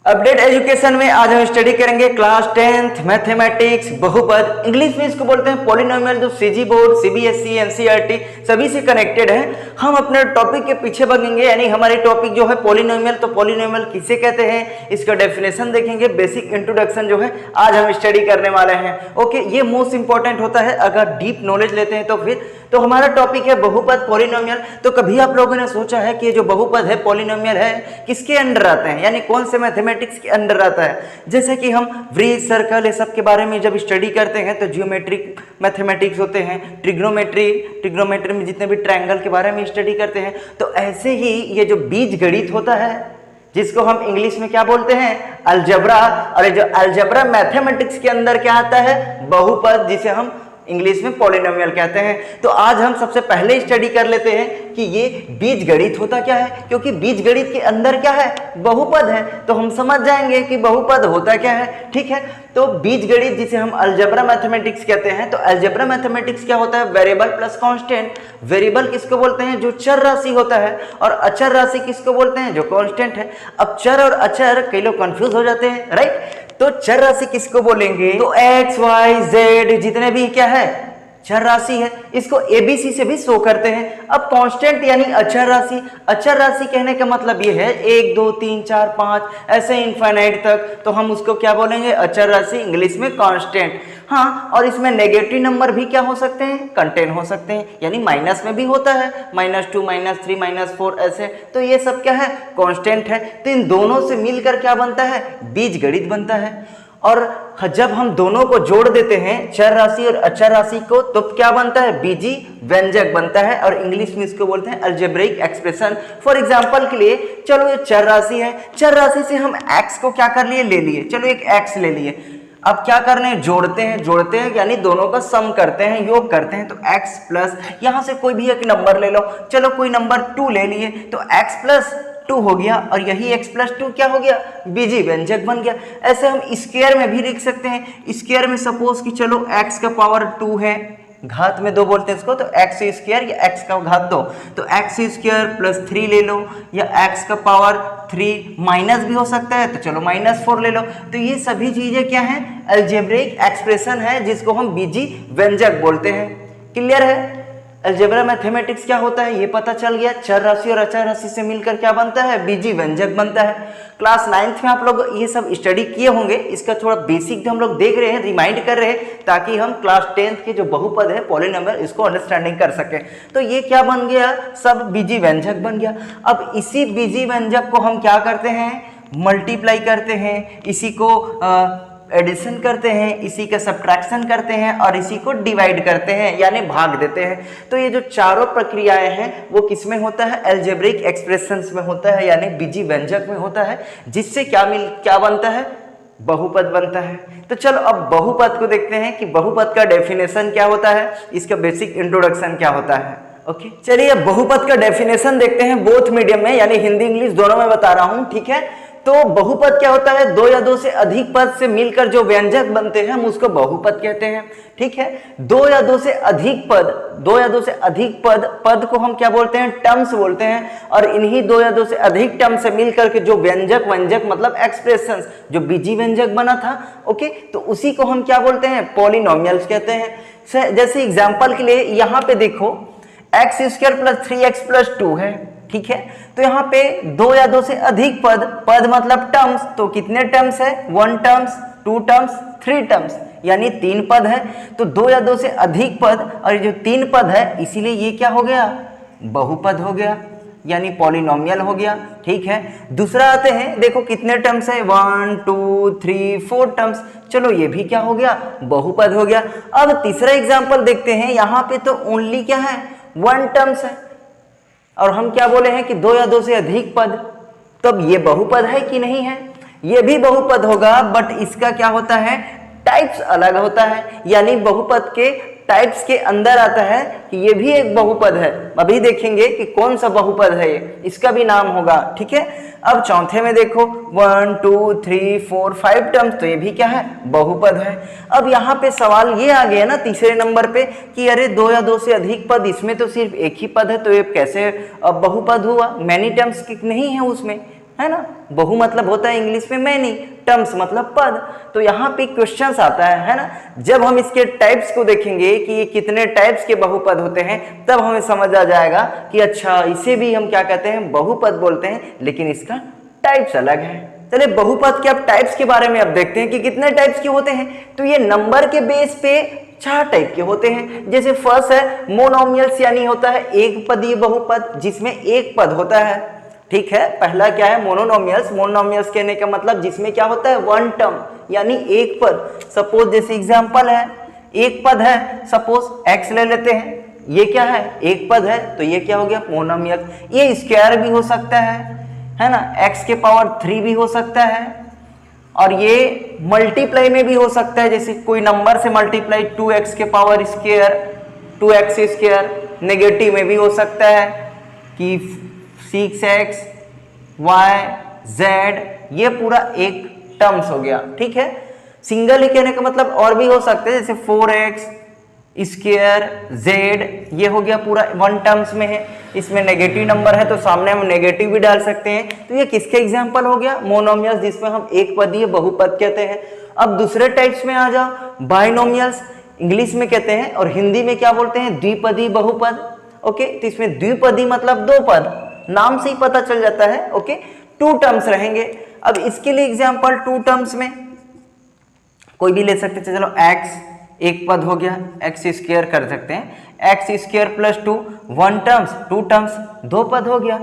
Update education में आज हम स्टडी करेंगे क्लास 10th मैथमेटिक्स बहुपद। इंग्लिश में इसको बोलते हैं पॉलिनोमियल, जो सीजी बोर्ड, सीबीएसई, एनसीईआरटी सभी से कनेक्टेड है। हम अपने टॉपिक के पीछे भागेंगे, यानी हमारी टॉपिक जो है पॉलिनोमियल। तो पॉलिनोमियल किसे कहते हैं, इसका डेफिनेशन देखेंगे, बेसिक इंट्रोडक्शन जो है आज हम स्टडी करने वाले हैं। ओके, ये मोस्ट इंपॉर्टेंट होता है। अगर डीप नॉलेज लेते हैं तो हमारा टॉपिक है बहुपद पॉलिनोमियल। तो कभी आप लोगों ने सोचा है कि ये जो बहुपद है पॉलिनोमियल है किसके अंडर आते हैं, यानी कौन से मैथमेटिक्स के अंडर आता है? जैसे कि हम ब्रिज, सर्कल, ये सब के बारे में जब स्टडी करते हैं तो जियोमेट्रिक मैथमेटिक्स होते हैं, ट्रिग्नोमेट्री में जितने भी ट्रायंगल के बारे में स्टडी करते हैं, तो ऐसे ही ये जो बीजगणित होता है जिसको हम इंग्लिश में क्या बोलते हैं, अलजेब्रा। और ये जो अलजेब्रा मैथमेटिक्स के अंदर क्या आता है, बहुपद, जिसे हम इंग्लिश में पॉलिनोमियल कहते हैं। तो आज हम सबसे पहले स्टडी कर लेते हैं कि ये बीजगणित होता क्या है, क्योंकि बीजगणित के अंदर क्या है, बहुपद है। तो हम समझ जाएंगे कि बहुपद होता क्या है। ठीक है, तो बीजगणित जिसे हम अलजेब्रा मैथमेटिक्स कहते हैं, तो अलजेब्रा मैथमेटिक्स क्या होता है, वेरिएबल प्लस कांस्टेंट। वेरिएबल किसको बोलते हैं, जो चर राशि होता है, और अचर राशि किसको बोलते हैं, जो कांस्टेंट है। अब चर और अचर कई लोग कंफ्यूज हो जाते हैं, राइट। तो चर राशि किसको बोलेंगे, तो एक्स वाई जेड जितने भी क्या है चर राशि है, इसको एबीसी से भी शो करते हैं। अब कांस्टेंट यानी अचर राशि, अचर राशि कहने का मतलब ये है 1 2 3 4 5 ऐसे इनफाइनाइट तक, तो हम उसको क्या बोलेंगे, अचर राशि, इंग्लिश में कांस्टेंट। हाँ, और इसमें नेगेटिव नंबर भी क्या हो सकते हैं, कंटेन हो सकते हैं, यानी माइनस में भी होता है, -2 -3 -4 ऐसे। तो ये सब क्या है, कांस्टेंट है। तो इन दोनों से मिलकर क्या बनता है, बीजगणित बनता है। और जब हम दोनों को जोड़ देते हैं, चर राशि और अचर राशि को, तो क्या बनता है, बीजी व्यंजक बनता है। और इंग्लिश में इसको बोलते हैं अलजेब्रिक एक्सप्रेशन। फॉर एग्जांपल के लिए, चलो ये चर राशि है, चर राशि से हम x को क्या कर लिए, ले लिए, चलो एक x ले लिए। अब क्या करने हैं, जोड़ते हैं यानी दोनों का सम करते हैं, योग करते हैं। तो x प्लस, यहां से कोई भी एक नंबर ले लो, चलो कोई नंबर 2 ले लिए, तो x प्लस 2 हो गया, और यही x प्लस 2 क्या हो गया, बीजी व्यंजक बन गया। ऐसे हम स्क्वायर में भी लिख सकते हैं। स्क्वायर में सपोज कि चलो x का पावर 2 है, घात में 2 बोलते हैं इसको, तो x स्क्वायर या x का घात 2, तो x स्क्वायर प्लस 3 ले लो, या x का पावर 3 माइनस भी हो सकता है, तो चलो -4 ले लो। तो ये सभी चीजें क्या हैं, अलजेब्रिक एक्सप्रेशन है, जिसको हम बीजी व्यंजक बोलते हैं। क्लियर है, अलजेब्रा मैथमेटिक्स क्या होता है ये पता चल गया। चर राशि और अचर राशि से मिलकर क्या बनता है, बीजी व्यंजक बनता है। क्लास 9th में आप लोग ये सब स्टडी किए होंगे, इसका थोड़ा बेसिक हम लोग देख रहे हैं, रिमाइंड कर रहे हैं, ताकि हम क्लास 10th के जो बहुपद है पॉलिनोमियल, इसको अंडरस्टैंडिंग कर सके। तो ये क्या बन गया, सब बीजी व्यंजक बन गया। अब इसी बीजी व्यंजक को हम क्या करते हैं, मल्टीप्लाई करते हैं, इसी को एडिशन करते हैं, इसी का सब्ट्रैक्शन करते हैं, और इसी को डिवाइड करते हैं, यानी भाग देते हैं। तो ये जो चारों प्रक्रियाएं हैं वो किसमें होता है, अलजेब्रिक एक्सप्रेशंस में होता है, यानी बीजी व्यंजक में होता है, जिससे क्या बनता है, बहुपद बनता है। तो चलो अब बहुपद को देखते हैं कि बहुपद का डेफिनेशन क्या होता है, इसका बेसिक इंट्रोडक्शन क्या होता है। ओके, चलिए अब बहुपद का डेफिनेशन देखते हैं, बोथ मीडियम में, यानी हिंदी इंग्लिश दोनों में बता रहा हूं। ठीक है, तो बहुपद क्या होता है, 2 या 2 से अधिक पद से मिलकर जो व्यंजक बनते हैं हम उसको बहुपद कहते हैं। ठीक है, 2 या 2 से अधिक पद को हम क्या बोलते हैं, टर्म्स बोलते हैं। और इन्हीं 2 या 2 से अधिक टर्म से मिलकर के जो व्यंजक मतलब एक्सप्रेशंस, जो बीजी व्यंजक बना था, ओके, तो उसी को हम क्या बोलते हैं, पॉलिनोमियल्स कहते हैं। जैसे एग्जाम्पल के लिए यहाँ पे देखो, x square plus 3x plus 2 है। ठीक है, तो यहाँ पे 2 या 2 से अधिक पद मतलब टर्म्स, तो कितने टर्म्स है, 1 टर्म्स, 2 टर्म्स, 3 टर्म्स, यानी 3 पद है। तो 2 या 2 से अधिक पद और जो 3 पद है, इसीलिए ये क्या हो गया, बहुपद हो गया, यानी पॉलिनोमियल हो गया। ठीक है, दूसरा आते हैं, देखो कितने टर्म्स है, 1 2 3 4 टर्म्स, चलो ये भी क्या हो गया, बहुपद हो गया। अब तीसरा एग्जाम्पल देखते हैं, यहाँ पे तो ओनली क्या है, 1 टर्म्स है, और हम क्या बोले हैं कि 2 या 2 से अधिक पद, तब ये बहुपद है कि नहीं है, ये भी बहुपद होगा, बट इसका क्या होता है, टाइप्स अलग होता है, यानी बहुपद के टाइप्स के अंदर आता है कि ये भी एक बहुपद है। अभी देखेंगे कि कौन सा बहुपद है ये, इसका भी नाम होगा। ठीक है, अब चौथे में देखो 1 2 3 4 5 टर्म्स, तो ये भी क्या है, बहुपद है। अब यहाँ पे सवाल ये आ गया ना तीसरे नंबर पे कि अरे 2 या 2 से अधिक पद, इसमें तो सिर्फ एक ही पद है, तो ये कैसे बहुपद हुआ, मैनी टर्म्स नहीं है उसमें, है ना। बहु मतलब होता है इंग्लिश में मैनी, टर्म्स मतलब पद। तो यहाँ पे क्वेश्चंस आता है ना। जब हम इसके टाइप्स को देखेंगे कि ये कितने टाइप्स के बहुपद होते हैं, तब हमें समझ आ जाएगा कि अच्छा इसे भी हम क्या कहते हैं, बहुपद बोलते हैं, लेकिन इसका टाइप्स अलग है। चलिए बहुपद के अब टाइप्स के बारे में अब देखते हैं कि कितने टाइप्स के होते हैं। तो ये नंबर के बेस पे 4 टाइप के होते हैं। जैसे फर्स्ट है मोनोमियल्स, यानी होता है एक पदीय बहुपद जिसमें एक पद होता है। ठीक है, पहला क्या है मोनोनोमियल्स। मोनोनोमियल्स कहने का मतलब जिसमें क्या होता है वन टर्म, यानी एक पद। सपोज जैसे एग्जांपल है, एक पद है, सपोज एक्स ले लेते हैं, ये क्या है एक पद है, तो ये क्या हो गया मोनोमियल। ये स्क्वायर भी हो सकता है ना, x के पावर 3 भी हो सकता है, और ये मल्टीप्लाई में भी हो सकता है। जैसे कोई नंबर से मल्टीप्लाई 2x के power square, 2x square. Negative में भी हो सकता है कि 6x y z, ये पूरा एक टर्म्स हो गया। ठीक है, सिंगल ही कहने का मतलब और भी हो सकते हैं, जैसे 4x स्क्वायर z, ये हो गया पूरा वन टर्म्स में है। इसमें नेगेटिव नंबर है तो सामने हम नेगेटिव भी डाल सकते हैं। तो ये किसके एग्जांपल हो गया मोनोमियल्स, जिसमें हम एक पदीय बहुपद कहते हैं। अब दूसरे टाइप्स में आ जाओ, बाइनोमियल्स इंग्लिश में कहते हैं और हिंदी में क्या बोलते हैं, द्विपदी बहुपद। ओके, तो इसमें द्विपदी मतलब दो पद, नाम से ही पता चल जाता है। ओके, 2 टर्म्स रहेंगे। अब इसके लिए एग्जांपल 2 टर्म्स में कोई भी ले सकते हैं। चलो x एक पद हो गया, एक्स स्क्वायर कर सकते हैं, x square plus 2 1 terms, 2 terms 2 पद हो गया।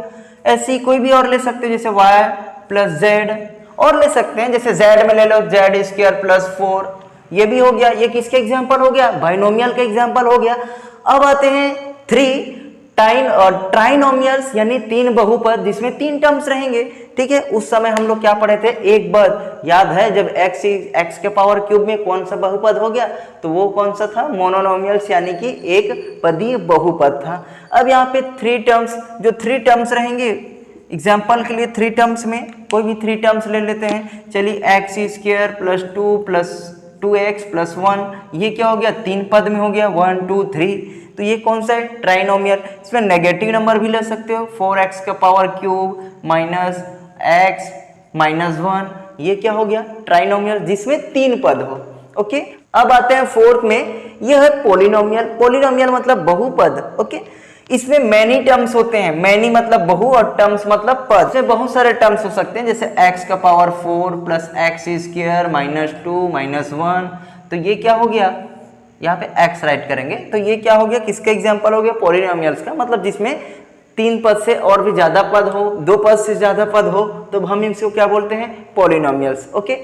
ऐसे ही कोई भी और ले सकते हैं, जैसे y प्लस जेड, और ले सकते हैं जैसे z में ले लो जेड स्क्वायर प्लस 4, ये भी हो गया। ये किसके एग्जांपल हो गया, बाइनोमियल का एग्जांपल हो गया। अब आते हैं 3 ट्राइनोमियल्स, यानी 3 बहुपद जिसमें 3 टर्म्स रहेंगे। ठीक है, उस समय हम लोग क्या पढ़े थे, एक पद, याद है जब x के पावर क्यूब में कौन सा बहुपद हो गया, तो वो कौन सा था मोनोनोमियल्स, यानी कि एक पदीय बहुपद था। अब यहाँ पे 3 टर्म्स, जो 3 टर्म्स रहेंगे एग्जाम्पल के लिए 3 टर्म्स में कोई भी 3 टर्म्स ले लेते हैं। चलिए x square plus 2 plus 2x plus 1, ये क्या हो गया 3 पद में हो गया 1 2 3। तो ये कौन सा है ट्राइनोमियल। इसमें नेगेटिव नंबर भी ले सकते हो, 4x का power cube minus x minus 1, ये क्या हो गया ट्राइनोमियल जिसमें 3 पद हो। ओके, अब आते हैं 4th में, यह है पोलिनोमियल। पोलिनोमियल मतलब बहुपद। ओके, इसमें मैनी टर्म्स होते हैं, मैनी मतलब बहु और टर्म्स मतलब पद। इसमें बहुत सारे टर्म्स हो सकते हैं, जैसे x का power 4 plus x square minus 2 minus 1, तो ये क्या हो गया, यहाँ पे x राइट करेंगे, तो ये क्या हो गया, किसका एग्जांपल हो गया पोलिनोमियल्स का, मतलब जिसमें 3 पद से और भी ज्यादा पद हो, 2 पद से ज्यादा पद हो, तो हम इसको क्या बोलते हैं पोलिनोमियल्स। ओके,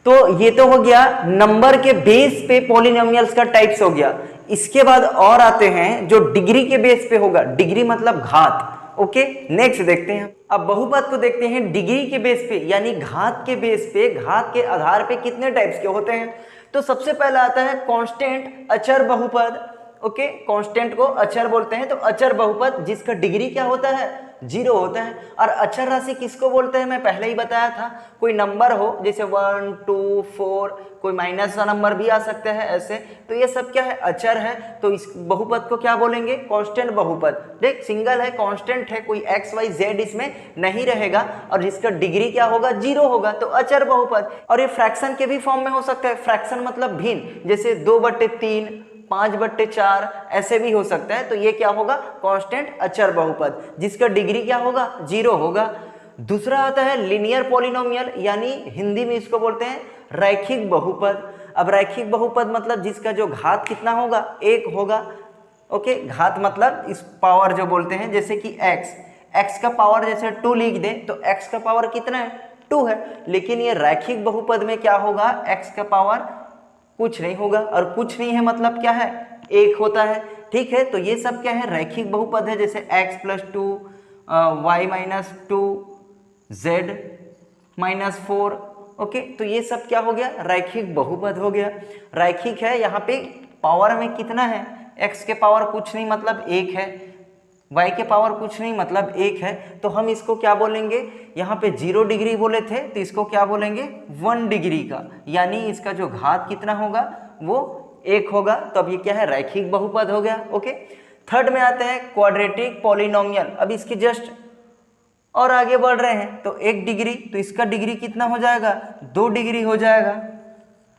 तो ये तो हो गया नंबर के बेस पे पोलिनोमियल्स का टाइप्स हो गया। इसके बाद और आते हैं जो डिग्री के बेस पे होगा, डिग्री मतलब घात। ओके, नेक्स्ट देखते हैं। अब बहुपद को देखते हैं डिग्री के बेस पे, यानी घात के बेस पे, घात के आधार पे कितने टाइप्स के होते हैं। तो सबसे पहला आता है कांस्टेंट अचर बहुपद। ओके, कांस्टेंट को अचर बोलते हैं, तो अचर बहुपद जिसका डिग्री क्या होता है 0 होता है। और अचर राशि किसको बोलते हैं, मैं पहले ही बताया था, कोई नंबर हो जैसे 1 2 4, कोई माइनस का नंबर भी आ सकता है ऐसे, तो ये सब क्या है अचर है। तो इस बहुपद को क्या बोलेंगे कांस्टेंट बहुपद। देख सिंगल है, कांस्टेंट है, कोई x y z इसमें नहीं रहेगा, और जिसका डिग्री क्या होगा 0 होगा, तो अचर बहुपद। और ये फ्रैक्शन के भी फॉर्म में हो सकता है, फ्रैक्शन मतलब भिन्न, जैसे 2/3 5/4 ऐसे भी हो सकता है। तो ये क्या होगा कांस्टेंट अचर बहुपद, जिसका डिग्री क्या होगा 0 होगा। दूसरा आता है लीनियर पॉलिनोमियल, यानी हिंदी में इसको बोलते हैं रैखिक बहुपद। अब रैखिक बहुपद मतलब जिसका जो घात कितना होगा 1 होगा। ओके, घात मतलब इस पावर जो बोलते हैं, जैसे कि x का पावर जैसे 2 लिख दें, तो x का पावर कितना है 2 है, लेकिन ये रैखिक बहुपद में क्या होगा x का पावर कुछ नहीं होगा, और कुछ नहीं है मतलब क्या है 1 होता है। ठीक है, तो ये सब क्या है रैखिक बहुपद है, जैसे x plus 2 y minus 2 z minus 4। Okay, तो ये सब क्या हो गया रैखिक बहुपद हो गया। रैखिक है, यहाँ पे पावर में कितना है, x के पावर कुछ नहीं मतलब 1 है, y के पावर कुछ नहीं मतलब 1 है, तो हम इसको क्या बोलेंगे, यहाँ पे 0 डिग्री बोले थे तो इसको क्या बोलेंगे 1 डिग्री का, यानी इसका जो घात कितना होगा वो 1 होगा। तो अब ये क्या है रैखिक बहुपद हो गया। ओके, थर्ड में आते हैं क्वाड्रेटिक पॉलिनोमियल। अब इसकी जस्ट और आगे बढ़ रहे हैं तो 1 डिग्री, तो इसका डिग्री कितना हो जाएगा, 2 डिग्री हो जाएगा।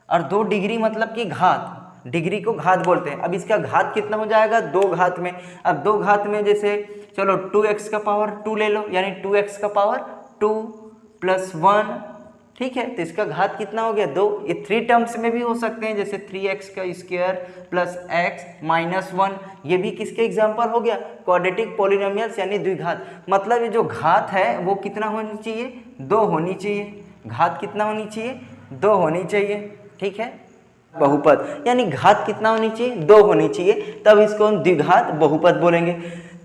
और 2 डिग्री मतलब कि घात, डिग्री को घात बोलते हैं। अब इसका घात कितना हो जाएगा, 2 घात में। अब 2 घात में जैसे चलो 2x का पावर 2 ले लो, यानी 2x का पावर 2 + 1, ठीक है। तो इसका घात कितना हो गया, 2। ये 3 टर्म्स में भी हो सकते हैं, जैसे 3x² + x - 1, ये भी किसके एग्जाम्पल हो गया, क्वाड्रेटिक पॉलिनोमियल्स यानी द्विघात। मतलब ये जो घात है वो कितना होनी चाहिए, 2 होनी चाहिए। घात कितना होनी चाहिए, 2 होनी चाहिए, ठीक है। बहुपद यानी घात कितना होनी चाहिए, 2 होनी चाहिए, तब इसको हम द्विघात बहुपद बोलेंगे।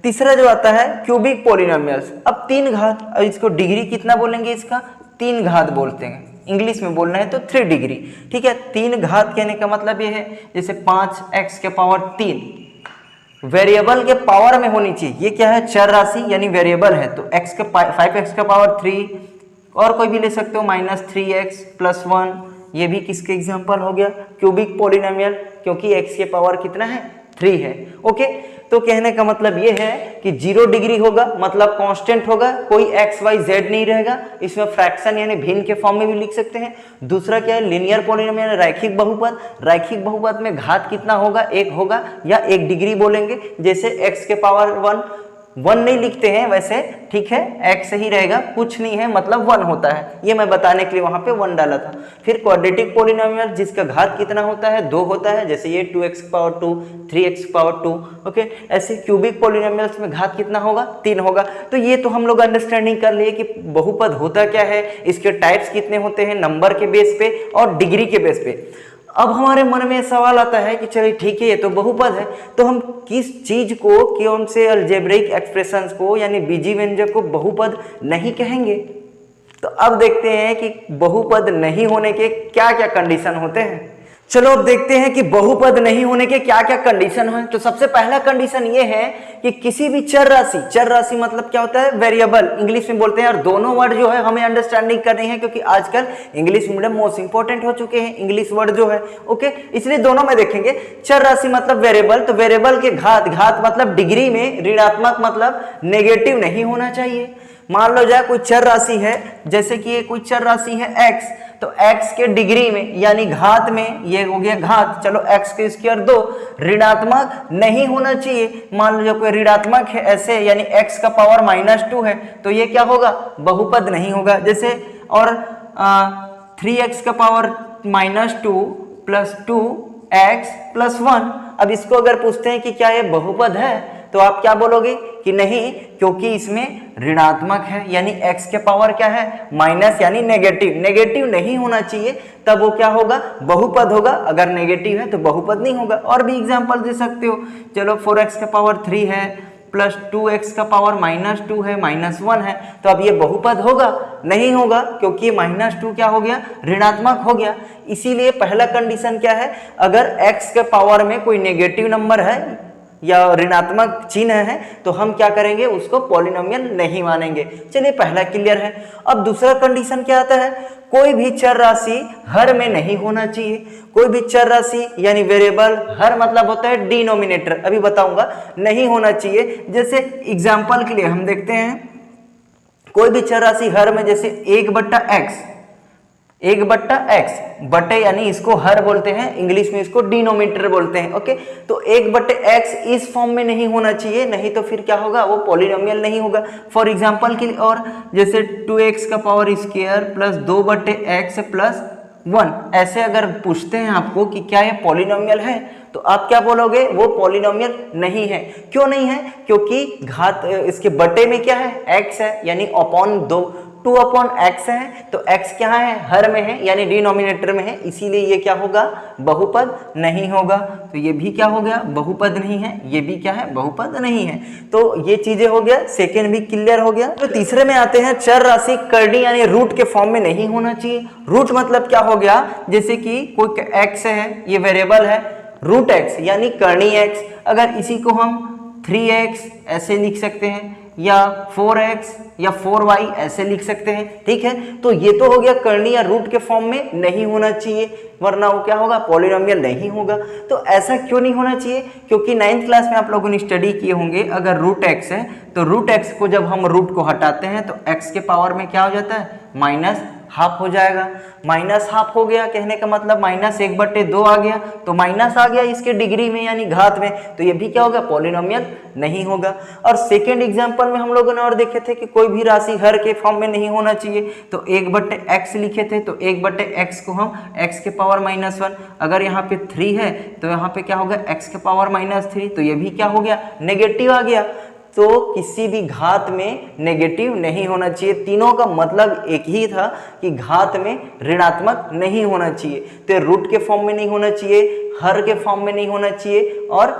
तीसरा जो आता है क्यूबिक पॉलिनोमियल्स। अब 3 घात, अब इसको डिग्री कितना बोलेंगे, इसका 3 घात बोलते हैं, इंग्लिश में बोलना है तो 3 डिग्री, ठीक है। 3 घात कहने का मतलब ये है जैसे 5x के पावर 3 वेरिएबल के पावर में होनी चाहिए। ये क्या है, चर राशि यानी वेरिएबल है, तो 5x का पावर 3, और कोई भी ले सकते हो -3x + 1, ये भी किसके एग्जाम्पल हो गया, क्यूबिक पॉलिनोमियल, क्योंकि x के पावर कितना है, 3 है। ओके, तो कहने का मतलब ये है कि 0 डिग्री होगा, मतलब कांस्टेंट होगा, कोई x y z नहीं रहेगा। इसमें फ्रैक्शन यानी भिन्न के फॉर्म में भी लिख सकते हैं। दूसरा क्या है, लीनियर पॉलिनोमियल, रैखिक बहुपद। रैखिक बहुपद में घात कितना होगा, 1 होगा, या 1 डिग्री बोलेंगे। जैसे x के पावर 1 नहीं लिखते हैं वैसे, ठीक है, x ही रहेगा, कुछ नहीं है मतलब 1 होता है। ये मैं बताने के लिए वहां पे 1 डाला था। फिर क्वाड्रेटिक पॉलिनोमियल जिसका घात कितना होता है, 2 होता है, जैसे ये 2x की पावर 2, 3x की पावर 2। ओके, ऐसे क्यूबिक पॉलिनोमियल्स में घात कितना होगा, 3 होगा। तो ये तो हम लोग अंडरस्टैंडिंग कर लिए कि बहुपद होता क्या है, इसके टाइप्स कितने होते हैं, नंबर के बेस पे और डिग्री के बेस पे। अब हमारे मन में सवाल आता है कि चलिए ठीक है, ये तो बहुपद है, तो हम किस चीज को, कौन से अलजेब्रिक एक्सप्रेशंस को यानी बीजीय व्यंजक को बहुपद नहीं कहेंगे। तो अब देखते हैं कि बहुपद नहीं होने के क्या क्या कंडीशन होते हैं। चलो अब देखते हैं कि बहुपद नहीं होने के क्या क्या कंडीशन है। तो सबसे पहला कंडीशन ये है कि किसी भी चर राशि मतलब क्या होता है, वेरिएबल इंग्लिश में बोलते हैं। और दोनों वर्ड जो है हमें अंडरस्टैंडिंग करनी है, क्योंकि आजकल इंग्लिश मीडियम मोस्ट इंपॉर्टेंट हो चुके हैं इंग्लिश वर्ड जो है। ओके, इसलिए दोनों में देखेंगे। चर राशि मतलब वेरिएबल, तो वेरिएबल के घात मतलब डिग्री में ऋणात्मक मतलब नेगेटिव नहीं होना चाहिए। मान लो जाए कोई चर राशि है, जैसे कि ये कोई चर राशि है x, तो x के डिग्री में यानी घात में, ये हो गया घात, चलो x² 2 ऋणात्मक नहीं होना चाहिए। मान लो जो कोई ऋणात्मक है ऐसे, यानी x का पावर -2 है, तो ये क्या होगा, बहुपद नहीं होगा। जैसे और 3x का पावर -2 + 2x + 1। अब इसको अगर पूछते हैं कि क्या ये बहुपद है, तो आप क्या बोलोगे कि नहीं, क्योंकि इसमें ऋणात्मक है, यानी x के पावर क्या है, माइनस यानी नेगेटिव नहीं होना चाहिए, तब वो क्या होगा, बहुपद होगा। अगर नेगेटिव है तो बहुपद नहीं होगा। और भी एग्जांपल दे सकते हो, चलो 4x का पावर 3 है + 2x का पावर -2 है, -1 है, तो अब ये बहुपद होगा, नहीं होगा, क्योंकि -2 क्या हो गया, ऋणात्मक हो गया। इसीलिए पहला कंडीशन क्या है, अगर x के पावर में कोई नेगेटिव नंबर है या ऋणात्मक चिन्ह है, तो हम क्या करेंगे, उसको पॉलिनोमियल नहीं मानेंगे। चलिए पहला क्लियर है। अब दूसरा कंडीशन क्या आता है, कोई भी चर राशि हर में नहीं होना चाहिए। कोई भी चर राशि यानी वेरिएबल, हर मतलब होता है डिनोमिनेटर, अभी बताऊंगा, नहीं होना चाहिए। जैसे एग्जांपल के लिए हम देखते हैं, कोई भी चर राशि हर में, जैसे 1/x, 1/x, बटे यानी इसको हर बोलते हैं, इंग्लिश में इसको डिनोमिनेटर बोलते हैं। ओके, तो 1/x इस फॉर्म में नहीं होना चाहिए, नहीं तो फिर क्या होगा, वो पॉलिनोमियल नहीं होगा। फॉर एग्जांपल के लिए, और जैसे 2x का पावर स्क्वायर + 2/x + 1, ऐसे अगर पूछते हैं आपको कि क्या ये पॉलिनोमियल है, तो आप क्या बोलोगे, वो पॉलिनोमियल नहीं है। क्यों नहीं है, क्योंकि घात इसके बटे में क्या है, x है, यानी अपॉन 2/x है, तो x क्या है, हर में है, यानी डिनोमिनेटर में है, इसीलिए ये क्या होगा, बहुपद नहीं होगा। तो ये भी क्या हो गया, बहुपद नहीं है, ये भी क्या है, बहुपद नहीं है। तो ये चीजें हो गया, सेकेंड भी क्लियर हो गया। तो तीसरे में आते हैं, चर राशि करनी यानी रूट के फॉर्म में नहीं होना चाहिए। रूट मतलब क्या हो गया, जैसे कि कोई x है, ये वेरिएबल है, √x यानी करनी x, अगर इसी को हम 3x ऐसे लिख सकते हैं, या 4x या 4y ऐसे लिख सकते हैं। ठीक है, तो ये तो हो गया करनी या रूट के फॉर्म में नहीं होना चाहिए, वरना वो क्या होगा, पॉलिनोमियल नहीं होगा। तो ऐसा क्यों नहीं होना चाहिए, क्योंकि 9th क्लास में आप लोगों ने स्टडी किए होंगे, अगर रूट x है तो रूट x को जब हम रूट को हटाते हैं तो x के पावर में क्या हो जाता है, माइनस हाफ हो जाएगा। माइनस हाफ हो गया कहने का मतलब -1/2 आ गया, तो माइनस आ गया इसके डिग्री में यानी घात में, तो ये भी क्या होगा, पॉलिनोमियल नहीं होगा। और सेकेंड एग्जांपल में हम लोगों ने और देखे थे कि कोई भी राशि हर के फॉर्म में नहीं होना चाहिए, तो 1/x लिखे थे, तो 1/x को हम x के पावर -1, अगर यहाँ पे 3 है तो यहाँ पे क्या होगा, x के पावर -3, तो ये भी क्या हो गया, नेगेटिव आ गया। तो किसी भी घात में नेगेटिव नहीं होना चाहिए, तीनों का मतलब एक ही था कि घात में ऋणात्मक नहीं होना चाहिए, तो रूट के फॉर्म में नहीं होना चाहिए, हर के फॉर्म में नहीं होना चाहिए, और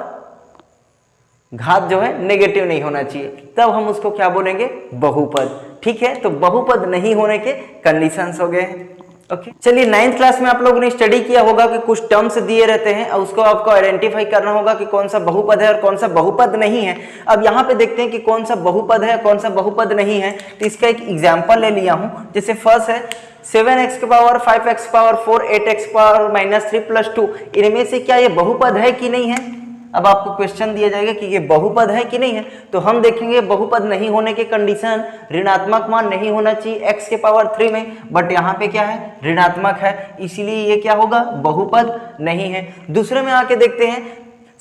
घात जो है नेगेटिव नहीं होना चाहिए, तब हम उसको क्या बोलेंगे, बहुपद। ठीक है, तो बहुपद नहीं होने के कंडीशंस हो गए। ओके, चलिए 9th क्लास में आप लोगों ने स्टडी किया होगा कि कुछ टर्म्स दिए रहते हैं और उसको आपको आइडेंटिफाई करना होगा कि कौन सा बहुपद है और कौन सा बहुपद नहीं है। अब यहाँ पे देखते हैं कि कौन सा बहुपद है कौन सा बहुपद नहीं है, तो इसका एक एग्जांपल ले लिया हूँ। जैसे फर्स्ट है 7x के power 5x power 4 8x power -3 + 2, इनमें से क्या ये बहुपद है कि नहीं है। अब आपको क्वेश्चन दिया जाएगा कि ये बहुपद है कि नहीं है, तो हम देखेंगे बहुपद नहीं होने के कंडीशन, ऋणात्मक मान नहीं होना चाहिए x के पावर 3 में, बट यहाँ पे क्या है, ऋणात्मक है, इसीलिए ये क्या होगा, बहुपद नहीं है। दूसरे में आके देखते हैं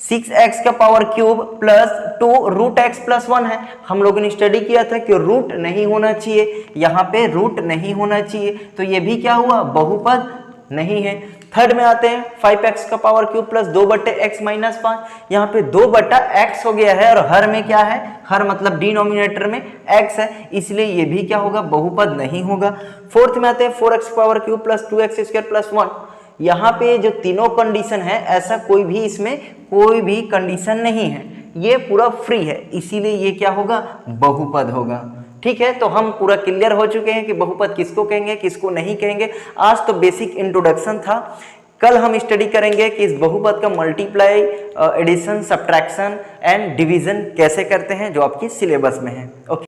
6x का पावर क्यूब +2 रूट x + 1 है, हम लोगों ने स्टडी किया था कि रूट नहीं होना चाहिए, यहाँ पे रूट नहीं होना चाहिए, तो ये भी क्या हुआ, बहुपद नहीं है। थर्ड में आते हैं 5x का पावर क्यूब +2/x - 5, यहाँ पे 2/x हो गया है और हर में क्या है, हर मतलब डिनोमिनेटर में x है, इसलिए ये भी क्या होगा, बहुपद नहीं होगा। फोर्थ में आते हैं 4x पावर क्यूब +2x² + 1, यहाँ पे जो तीनों कंडीशन है ऐसा कोई भी इसमें कोई भी कंडीशन नहीं है, ये पूरा फ्री है, इसीलिए ये क्या होगा, बहुपद होगा। ठीक है, तो हम पूरा क्लियर हो चुके हैं कि बहुपद किसको कहेंगे किसको नहीं कहेंगे। आज तो बेसिक इंट्रोडक्शन था, कल हम स्टडी करेंगे कि इस बहुपद का multiply, addition, subtraction and division कैसे करते हैं, जो आपकी सिलेबस में है। ओके।